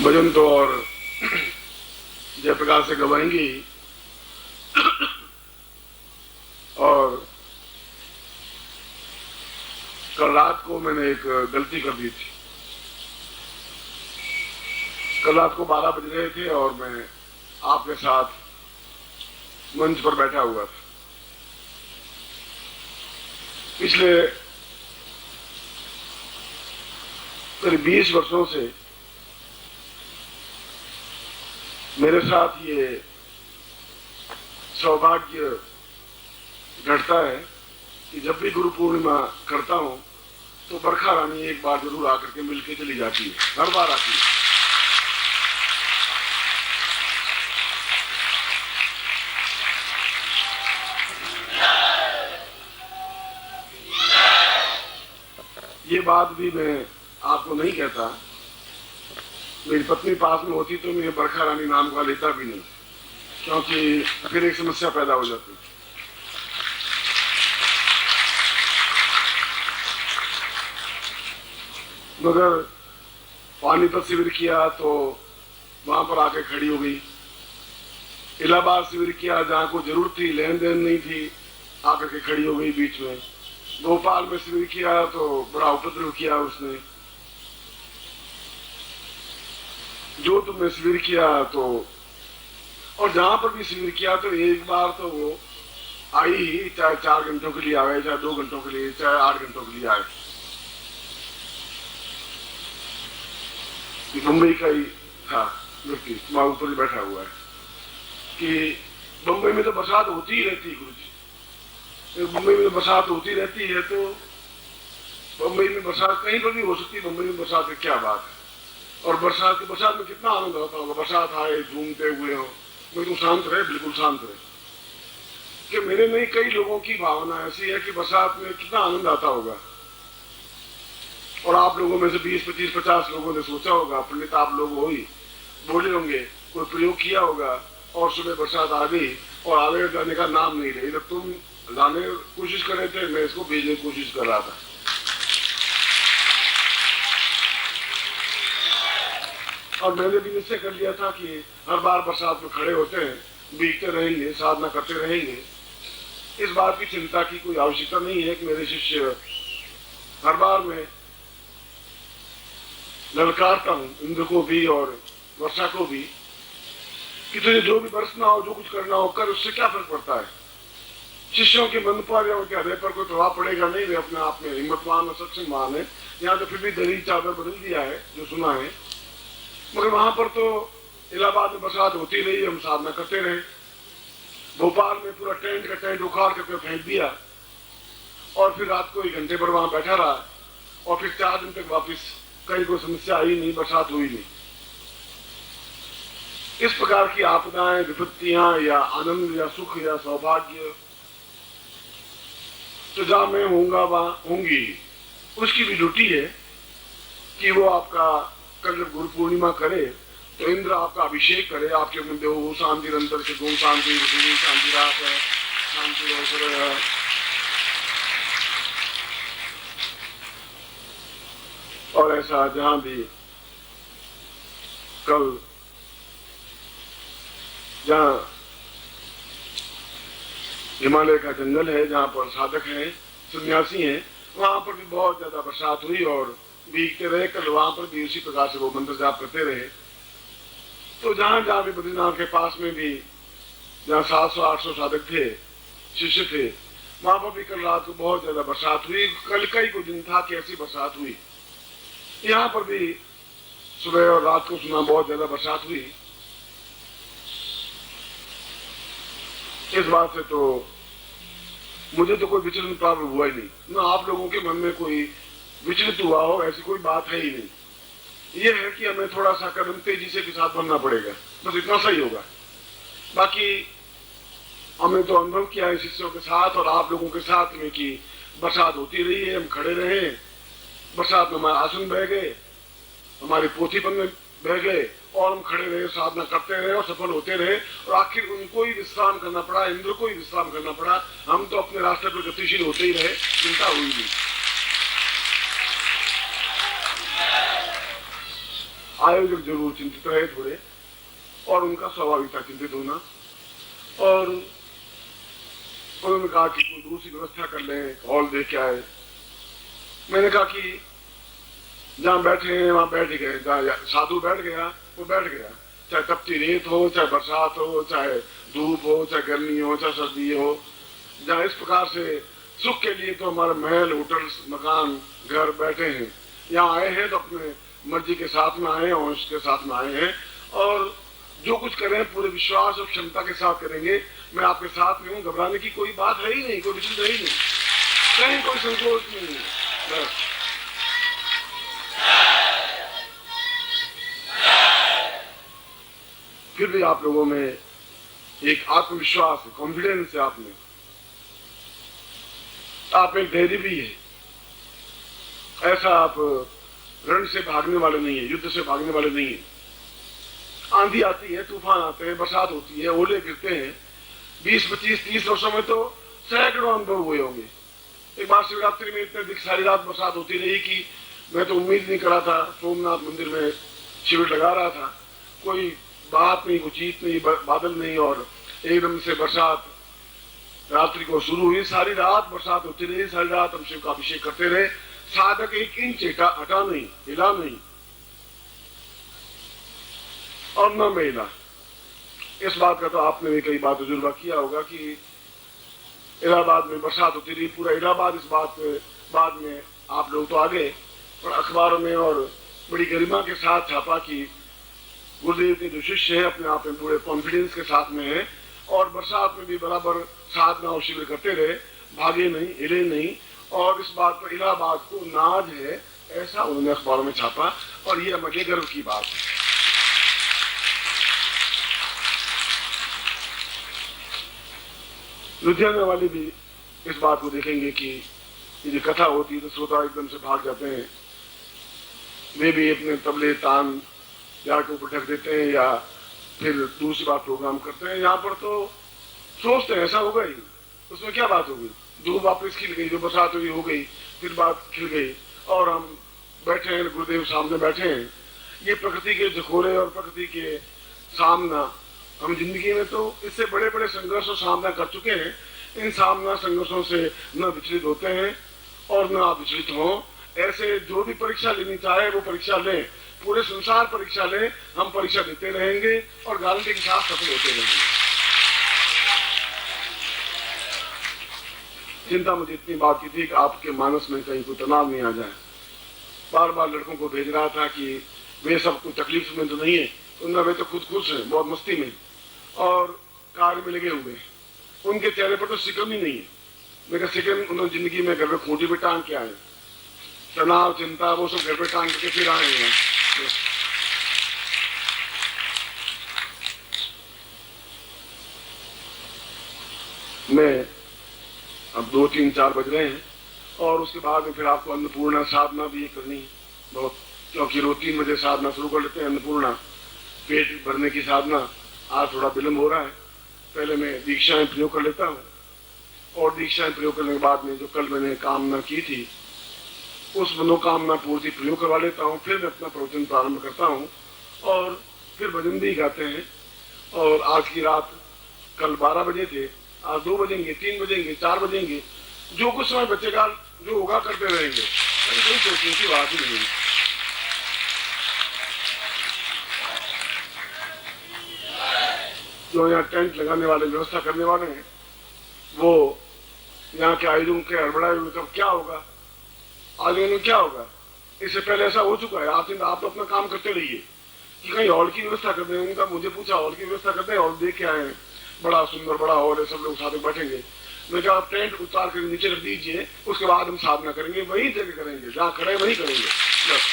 भजन तो और जयप्रकाश से गवाएंगी। और कल रात को मैंने एक गलती कर दी थी। कल रात को 12 बज रहे थे और मैं आपके साथ मंच पर बैठा हुआ था। पिछले करीब 20 वर्षों से मेरे साथ ये सौभाग्य घटता है कि जब भी गुरु पूर्णिमा करता हूं तो बरखा रानी एक बार जरूर आकर के मिलके चली जाती है, हर बार आती है। ये बात भी मैं आपको नहीं कहता, मेरी पत्नी पास में होती तो मैं बरखा रानी नाम का लेता भी नहीं, क्योंकि फिर एक समस्या पैदा हो जाती। मगर पानीपत शिविर किया तो वहां पर आके खड़ी हो गई। इलाहाबाद शिविर किया जहां को जरूरत थी, लेन देन नहीं थी, आकर के खड़ी हो गई बीच में। भोपाल में शिविर किया तो बड़ा उपद्रव किया उसने। जो तुमने शिविर किया तो, और जहां पर भी शिविर किया तो एक बार तो वो आई ही, चाहे 4 घंटों के लिए आए, चाहे 2 घंटों के लिए, चाहे 8 घंटों के लिए आए। मुंबई का ही था व्यक्ति, वहां ऊपर ही बैठा हुआ है कि मुंबई में तो बरसात होती ही रहती है। गुरु जी, मुंबई में बरसात होती रहती है तो मुंबई में बरसात कहीं पर भी हो सकती है, मुंबई में बरसात की क्या बात है। और बरसात में कितना आनंद होता होगा, बरसात आए झूमते हुए हो, मैं तो शांत रहे, बिल्कुल शांत रहे। कि मेरे नहीं, कई लोगों की भावना ऐसी है कि बरसात में कितना आनंद आता होगा। और आप लोगों में से 20, 25, 50 लोगों ने सोचा होगा, पंडित आप लोग हो ही, बोले होंगे, कोई प्रयोग किया होगा और सुबह बरसात आ गई और आगे जाने का नाम नहीं रही। जब तुम लाने की कोशिश कर रहे थे, मैं इसको भेजने की कोशिश कर रहा था। और मैंने भी निश्चय कर लिया था कि हर बार बरसात में खड़े होते हैं, भीगते रहेंगे, साधना करते रहेंगे। इस बात की चिंता की कोई आवश्यकता नहीं है कि मेरे शिष्य हर बार मैं ललकारता हूं इंद्र को भी और वर्षा को भी कि तुझे जो भी बरसना हो, जो कुछ करना हो कर, उससे क्या फर्क पड़ता है। शिष्यों के मन पर या उनके हृदय पर कोई प्रभाव पड़ेगा नहीं। वे अपने आप में हिम्मतवान और सक्षमवान है। यहाँ तो फिर भी दरी चादर बदल दिया है जो सुना है, मगर वहां पर तो इलाहाबाद में बरसात होती रही, हम साधना करते रहे। भोपाल में पूरा टेंट का टेंट उखाड़ करके फेंक दिया और फिर रात को 1 घंटे पर वहां बैठा रहा और फिर 4 दिन तक वापिस, कहीं कोई समस्या आई नहीं, बरसात हुई नहीं। इस प्रकार की आपदाएं, विपत्तियां या आनंद या सुख या सौभाग्य तो जहां मैं होऊंगा वहां होंगी। उसकी भी ड्यूटी है कि वो आपका कल जब गुरु पूर्णिमा करे तो इंद्र आपका अभिषेक करे, आपके मध्य हो शांति निरंतर से गो शांति, शांति रात है, शांति है। और ऐसा जहां भी कल जहां हिमालय का जंगल है, जहां पर साधक हैं, सन्यासी हैं, वहां पर भी बहुत ज्यादा बरसात हुई और भीगते रहे। कल वहां पर भी उसी प्रकार से वो मंत्र जाप करते रहे। तो जहां जहां भी बद्रीनाथ के पास में भी जहां 700-800 साधक थे, शिष्य थे, वहां पर भी कल रात को बहुत ज्यादा बरसात हुई। कल का ही कोई दिन था कि ऐसी बरसात हुई। यहाँ पर भी सुबह और रात को सुना बहुत ज्यादा बरसात हुई। इस बात से तो मुझे तो कोई विचलन प्राप्त हुआ ही नहीं, ना आप लोगों के मन में कोई विचलित हुआ हो, ऐसी कोई बात है ही नहीं। ये है कि हमें थोड़ा सा कदम तेजी से के साथ बढ़ना पड़ेगा, बस इतना सही होगा। बाकी हमने तो अनुभव किया है शिष्यों के साथ और आप लोगों के साथ में कि बरसात होती रही है, हम खड़े रहे, बरसात में हमारे आसन बह गए, हमारी पोथी पन्ने बह गए और हम खड़े रहे, साधना करते रहे और सफल होते रहे। और आखिर उनको ही विश्राम करना पड़ा, इंद्र को ही विश्राम करना पड़ा। हम तो अपने रास्ते पर गतिशील होते ही रहे, चिंता हुई नहीं। आयोजक जरूर चिंतित रहे थोड़े, और उनका स्वाभाविक था चिंतित होना, और उन्होंने कहा कि कोई दूसरी व्यवस्था कर लें, हॉल दे के आए। मैंने कहा कि जहाँ बैठे हैं वहां बैठ गए, जहाँ साधु बैठ गया वो बैठ गया, चाहे तपती रेत हो, चाहे बरसात हो, चाहे धूप हो, चाहे गर्मी हो, चाहे सर्दी हो। जहाँ इस प्रकार से सुख के लिए तो हमारे महल, होटल, मकान, घर बैठे हैं, यहाँ आए हैं तो अपने मर्जी के साथ में आए हैं, अंश के साथ में आए हैं, और जो कुछ करें पूरे विश्वास और क्षमता के साथ करेंगे। मैं आपके साथ में हूँ, घबराने की कोई बात है ही नहीं, कोई विचलित है ही नहीं, कहीं कोई संकोच नहीं है। फिर भी आप लोगों में एक आत्मविश्वास है, कॉन्फिडेंस है आप में, आप एक धैर्य भी है। ऐसा आप रण से भागने वाले नहीं है, युद्ध से भागने वाले नहीं है। आंधी आती है, तूफान आते हैं, बरसात होती है, ओले गिरते हैं। 20, 25, 30 वर्षों में तो सैकड़ों अनुभव हुए होंगे। एक बार शिवरात्रि में इतने सारी रात बरसात होती रही कि मैं तो उम्मीद नहीं करा था। सोमनाथ मंदिर में शिविर लगा रहा था, कोई बात नहीं, कुछ चीत नहीं, बादल नहीं, और एकदम से बरसात रात्रि को शुरू हुई। सारी रात बरसात होती रही, सारी रात हम शिव का अभिषेक करते रहे। साधक 1 इंच हटा नहीं, हिला नहीं, और न मैं हिला। इस बात का तो आपने भी कई बार तजुर्बा किया होगा कि इलाहाबाद में बरसात होती रही, पूरा इलाहाबाद इस बात बाद में आप लोग तो आ गए, और अखबारों में और बड़ी गरिमा के साथ छापा कि गुरुदेव के जो शिष्य हैं अपने आप में पूरे कॉन्फिडेंस के साथ में है, और बरसात में भी बराबर साधना और शिविर करते रहे, भागे नहीं, हिले नहीं, और इस बात पर इलाहाबाद को नाज है, ऐसा उन्होंने अखबारों में छापा, और ये हमारे गर्व की बात है। लुधियाना वाले भी इस बात को देखेंगे कि ये कथा होती है तो श्रोता एकदम से भाग जाते हैं, वे भी अपने तबले तान या के ऊपर ढक देते हैं, या फिर दूसरी बात प्रोग्राम करते हैं। यहाँ पर तो सोचते हैं ऐसा होगा ही, उसमें क्या बात होगी, धूप वापस खिल गई, जो बरसात हुई हो गई, फिर बात खिल गई, और हम बैठे हैं, गुरुदेव सामने बैठे हैं। ये प्रकृति के झकोरे और प्रकृति के सामना, हम जिंदगी में तो इससे बड़े बड़े संघर्ष और सामना कर चुके हैं। इन सामना संघर्षों से न विचलित होते हैं और न आप विचलित हो। ऐसे जो भी परीक्षा लेनी चाहे वो परीक्षा लें, पूरे संसार परीक्षा लें, हम परीक्षा देते रहेंगे और गारंटी के साथ सफल होते रहेंगे। चिंता मुझे इतनी बात की थी कि आपके मानस में कहीं कोई तनाव नहीं आ जाए। बार बार लड़कों को भेज रहा था कि वे सब कोई तकलीफ में तो नहीं है, उनमें वे तो खुद खुश हैं, बहुत मस्ती में और कार्य में लगे हुए हैं। उनके चेहरे पर तो सिकम ही नहीं है। मेरा सिकम उन्होंने जिंदगी में घर पे खूंटी पे टांग के आए, तनाव चिंता वो सब घर पे टांग के फिर आए हैं। मैं अब 2, 3, 4 बज रहे हैं, और उसके बाद में फिर आपको अन्नपूर्णा साधना भी करनी है बहुत, क्योंकि रोज 3 बजे साधना शुरू कर लेते हैं। अन्नपूर्णा पेट भरने की साधना, आज थोड़ा विलम्ब हो रहा है। पहले मैं दीक्षाएं प्रयोग कर लेता हूँ, और दीक्षाएं प्रयोग करने के बाद में जो कल मैंने कामना की थी उस मनोकामना पूर्ति प्रयोग करवा लेता हूँ। फिर मैं अपना प्रवचन प्रारंभ करता हूँ, और फिर भजन भी गाते हैं। और आज की रात, कल 12 बजे थे, आज 2 बजेंगे, 3 बजेंगे, 4 बजेंगे, जो कुछ समय बचेगा जो होगा करते रहेंगे, कोई सोचने की बात ही नहीं। जो यहाँ टेंट लगाने वाले, व्यवस्था करने वाले हैं, वो यहाँ के आयोजन के हड़बड़ाए हुए, कब क्या होगा, आयोजन में क्या होगा। इससे पहले ऐसा हो चुका है। आप तो अपना काम करते रहिए कि कहीं हॉल की व्यवस्था कर दें। उनका मुझे पूछा हॉल की व्यवस्था करते हैं, हॉल देख के आए हैं, बड़ा सुंदर बड़ा हॉल है, सब लोग साथ में बैठेंगे। मैं कहा आप टेंट उतार कर नीचे रख दीजिए, उसके बाद हम साधना करेंगे, वही जगह करेंगे, जहाँ खड़े वही करेंगे बस।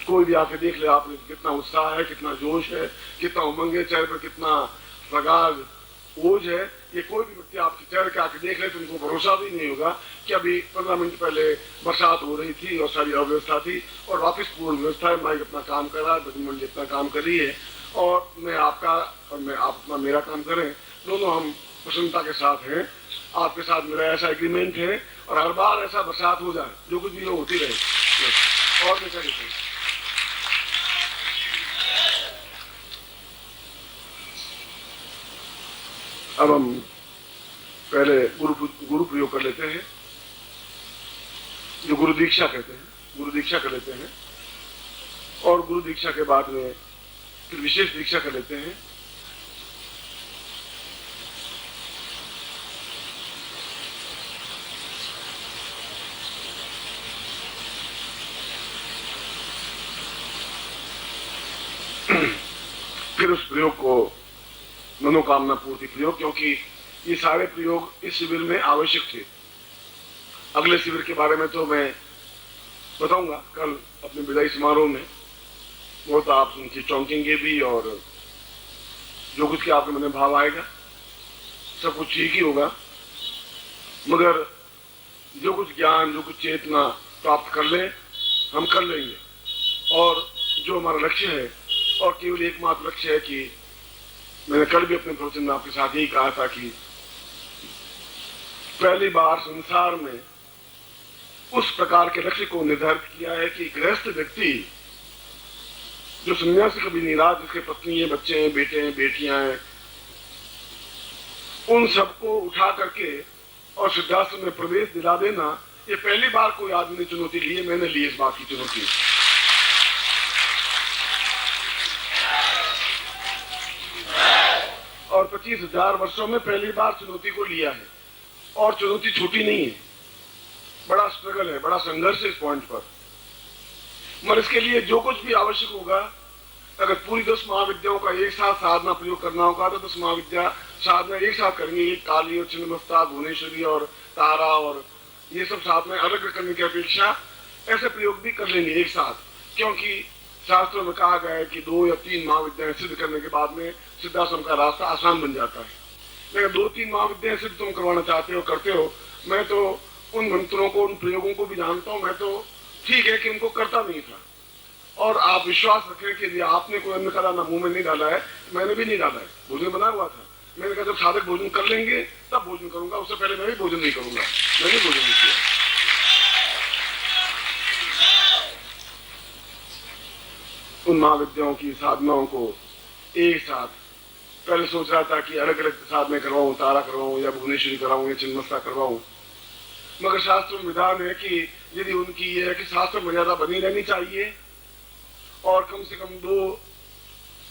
कोई भी आके देख ले आपने कितना उत्साह है, कितना जोश है, कितना उमंग है, चेहरे पर कितना प्रगाढ़ ओज है। ये कोई भी व्यक्ति आपके चेहरे के आके देख ले तो उनको भरोसा भी नहीं होगा कि अभी 15 मिनट पहले बरसात हो रही थी और सारी अव्यवस्था थी, और वापस पूर्ण व्यवस्था है। माइक अपना काम कर रहा है, भजन मंडली अपना काम कर रही है, और मैं आपका और मैं आप अपना मेरा काम करें, दोनों हम प्रसन्नता के साथ हैं। आपके साथ मेरा ऐसा एग्रीमेंट है और हर बार ऐसा बरसात हो जाए, जो कुछ भी हो होती रहे, और मैं क्या कहता हूँ। अब हम पहले गुरु प्रयोग कर लेते हैं, जो गुरु दीक्षा कहते हैं, गुरु दीक्षा कर लेते हैं, और गुरु दीक्षा के बाद में फिर विशेष दीक्षा कर लेते हैं। फिर उस प्रयोग को मनोकामना पूर्ति प्रयोग, क्योंकि ये सारे प्रयोग इस शिविर में आवश्यक थे। अगले शिविर के बारे में तो मैं बताऊंगा कल अपने विदाई समारोह में, वो तो आप उनकी चौंकेंगे भी, और जो कुछ के आपके मन में भाव आएगा सब कुछ ठीक ही होगा, मगर जो कुछ ज्ञान, जो कुछ चेतना प्राप्त कर ले हम कर लेंगे। और जो हमारा लक्ष्य है, और केवल एकमात्र लक्ष्य है कि मैंने कल भी अपने प्रवचन में आपके साथ यही कहा था कि पहली बार संसार में उस प्रकार के लक्ष्य को निर्धारित किया है कि गृहस्थ व्यक्ति जो सन्यासी कभी नहीं रहा, जिसके पत्नी है, बच्चे हैं, बेटे हैं, बेटियां हैं, उन सबको उठा करके और सिद्धाश्रम में प्रवेश दिला देना, ये पहली बार कोई आदमी ने चुनौती ली है। मैंने ली इस बात की चुनौती। और 25,000 वर्षों में पहली बार चुनौती को लिया है, और चुनौती छोटी नहीं है, बड़ा स्ट्रगल है, बड़ा संघर्ष है इस पॉइंट पर। मगर इसके लिए जो कुछ भी आवश्यक होगा, अगर पूरी 10 महाविद्याओं का एक साथ साधना प्रयोग करना होगा तो 10 महाविद्या साधना एक साथ करेंगे। ये काली और छिन्नमस्ता, भुवनेश्वरी और तारा और ये सब साथ में अलग करने की अपेक्षा ऐसे प्रयोग भी कर लेंगे एक साथ, क्योंकि शास्त्रों में कहा गया है कि 2 या 3 महाविद्याएं सिद्ध करने के बाद में सिद्धाश्रम का रास्ता आसान बन जाता है। लेकिन 2-3 महाविद्याएं सिद्ध तुम करवाना चाहते हो, करते हो, मैं तो उन मंत्रों को, उन प्रयोगों को भी जानता हूँ। मैं तो ठीक है कि उनको करता नहीं था, और आप विश्वास रखें कि यदि आपने कोई अन्न का दाना मुंह में नहीं डाला है, मैंने भी नहीं डाला है, भोजन बना हुआ था। मैंने कहा जब साधक भोजन कर लेंगे तब भोजन करूंगा, उससे पहले मैं भी भोजन नहीं करूंगा। मैंने भोजन नहीं किया। उन महाविद्याओं की साधनाओं को एक साथ पहले सोच रहा था कि अलग अलग साधना करवाऊं, तारा करवाऊं या भुवनेश्वरी करवाऊं या छिन्नमस्ता करवाऊं, मगर शास्त्र में विधान है कि यदि उनकी ये है कि शास्त्र मर्यादा बनी रहनी चाहिए और कम से कम 2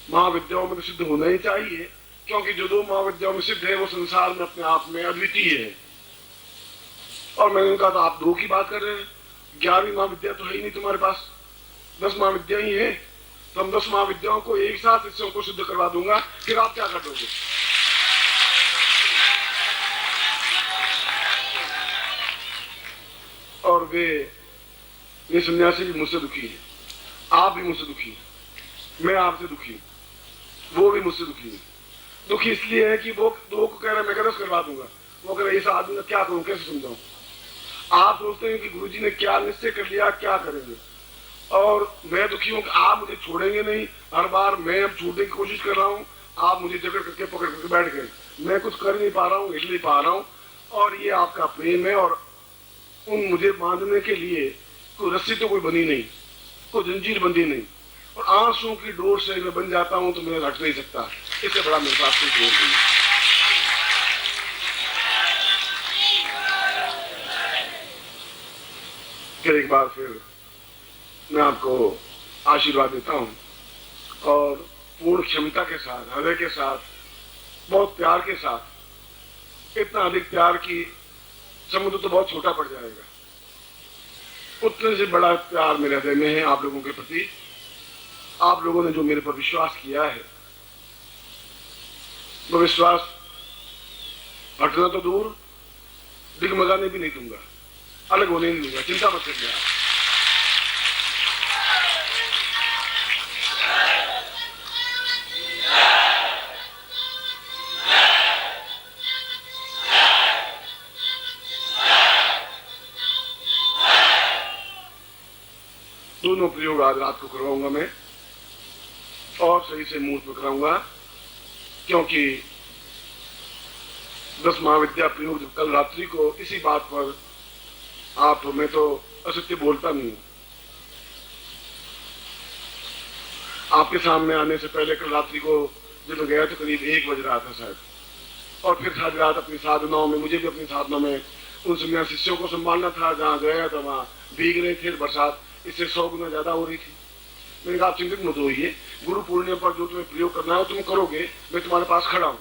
महाविद्याओं में तो सिद्ध होना ही चाहिए, क्योंकि जो 2 महाविद्याओं में सिद्ध है वो संसार में अपने आप में अद्वितीय है। और मैंने उनका तो आप 2 की बात कर रहे हैं, 11वीं महाविद्या तो है ही नहीं तुम्हारे पास, 10 महाविद्या ही है, तो हम 10 महाविद्याओं को एक साथ शिष्यों को सिद्ध करवा दूंगा, फिर आप क्या कर दोगे? और वे सन्यासी भी मुझसे दुखी है, आप भी मुझसे दुखी है, मैं आपसे दुखी हूं, वो भी मुझसे दुखी है। दुखी इसलिए है कि वो 2 को कह रहे मैं 10 करवा दूंगा, वो कह रहे इस आदमी का क्या करूं, कैसे समझाऊं? आप सोचते हैं कि गुरुजी ने क्या निश्चय कर लिया, क्या करेंगे, और मैं दुखी हूं कि आप मुझे छोड़ेंगे नहीं। हर बार मैं अब छूटने की कोशिश कर रहा हूं, आप मुझे जकड़ करके पकड़ करके बैठ गए, मैं कुछ कर नहीं पा रहा हूं, हिल नहीं पा रहा हूं। और ये आपका प्रेम है, और उन मुझे बांधने के लिए कोई रस्सी तो कोई बनी नहीं, कोई जंजीर बंधी नहीं, और आंसुओं की डोर से मैं बन जाता हूं तो मैं हट नहीं सकता। इससे बड़ा मेरे पास कोई डोर नहीं। फिर एक बार फिर मैं आपको आशीर्वाद देता हूं, और पूर्ण क्षमता के साथ, हृदय के साथ, बहुत प्यार के साथ, इतना अधिक प्यार कि समुद्र तो बहुत छोटा पड़ जाएगा, उतने से बड़ा प्यार मेरे हृदय में है आप लोगों के प्रति। आप लोगों ने जो मेरे पर विश्वास किया है, वो विश्वास हटना तो दूर, दिगमगाने भी नहीं दूंगा, अलग होने नहीं दूंगा, चिंता मत करिए आप। दोनों प्रयोग आज रात को करवाऊंगा मैं, और सही से मुहूर्त में कराऊंगा, क्योंकि 10 महाविद्या प्रयोग कल रात्रि को इसी बात पर आप, मैं तो असत्य बोलता नहीं हूं, आपके सामने आने से पहले कल रात्रि को जब मैं गया तो करीब 1 बज रहा था शायद, और फिर सारी रात अपनी साधनाओं में, मुझे भी अपनी साधना में उन समय शिष्यों को संभालना था। जहाँ गया था वहाँ भीग रहे थे, बरसात इससे 100 गुना ज्यादा हो रही थी। मैंने कहा आप चिंतित मत होइए, गुरु पूर्णिमा पर जो तुम्हें प्रयोग करना है तुम करोगे, मैं तुम्हारे पास खड़ा हूँ।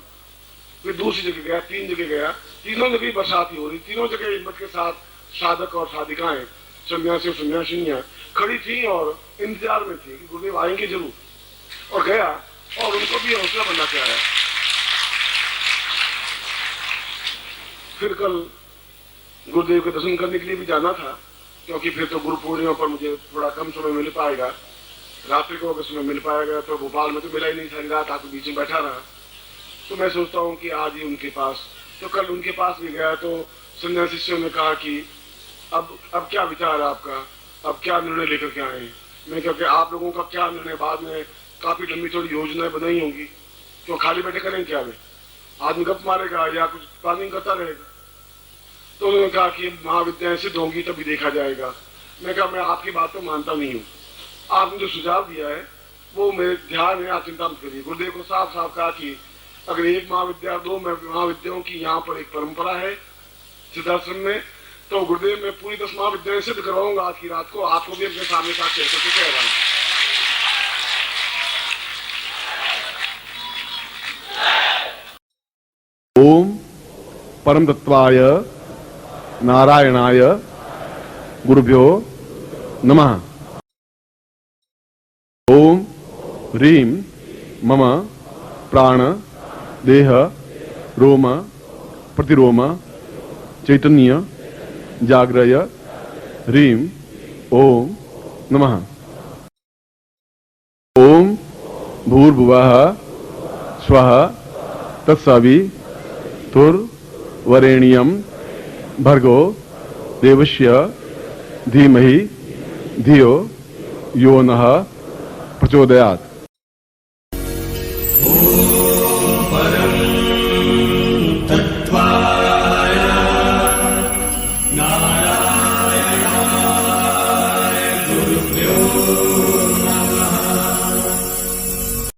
फिर दूसरी जगह गया, 3 जगह गया, तीनों जगह बरसात ही हो रही, तीनों जगह हिम्मत के साथ साधक और साधिकाएं, सन्यासी और सन्यासिनियां खड़ी थी और इंतजार में थी कि गुरुदेव आएंगे जरूर। और गया और उनको भी हौसला बना के आया। फिर कल गुरुदेव के दर्शन करने के लिए भी जाना था, क्योंकि फिर तो गुरु पूर्णिमा पर मुझे थोड़ा कम समय मिल पाएगा, रात्रि को अगर समय मिल पाएगा। तो भोपाल में तो मिला ही नहीं, सारी रात आपके बीच में बैठा रहा। तो मैं सोचता हूँ कि आज ही उनके पास, तो कल उनके पास भी गया तो सन्यासी शिष्यों ने कहा कि अब क्या विचार है आपका, अब क्या निर्णय लेकर के आए। मैं क्योंकि आप लोगों का क्या निर्णय, बाद में काफी लंबी थोड़ी योजनाएं बनाई होंगी, क्यों खाली बैठे करें क्या वे, आदमी गप मारेगा या कुछ प्लानिंग करता रहेगा। तो उन्होंने कहा कि महाविद्याएं सिद्ध होंगी तभी देखा जाएगा। मैं कहा मैं आपकी बात तो मानता नहीं हूँ, आपने जो सुझाव दिया है वो मेरे ध्यान है, आप चिंता मत करिए। गुरुदेव को साफ साफ कहा कि अगर 1 महाविद्या 2 महाविद्याओं की यहाँ पर एक परंपरा है सिद्धाश्रम में, तो गुरुदेव मैं पूरी 10 महाविद्याएं सिद्ध करवाऊंगा आज की रात को, आपको भी अपने सामने साथ शेयर करके कह रहा हूँ। ओम परम तत्वाय नारायणाय गुरुभ्यो नमः। ओम ह्रीं मम प्राण देह रोम प्रतिरोम चैतन्य जाग्रय ह्रीं ओम नमः। ओम भूर्भुवः स्वः तत्सवितुर्वरेण्यं भर्गो देवस्य धीमहि धियो यो नः प्रचोदयात्।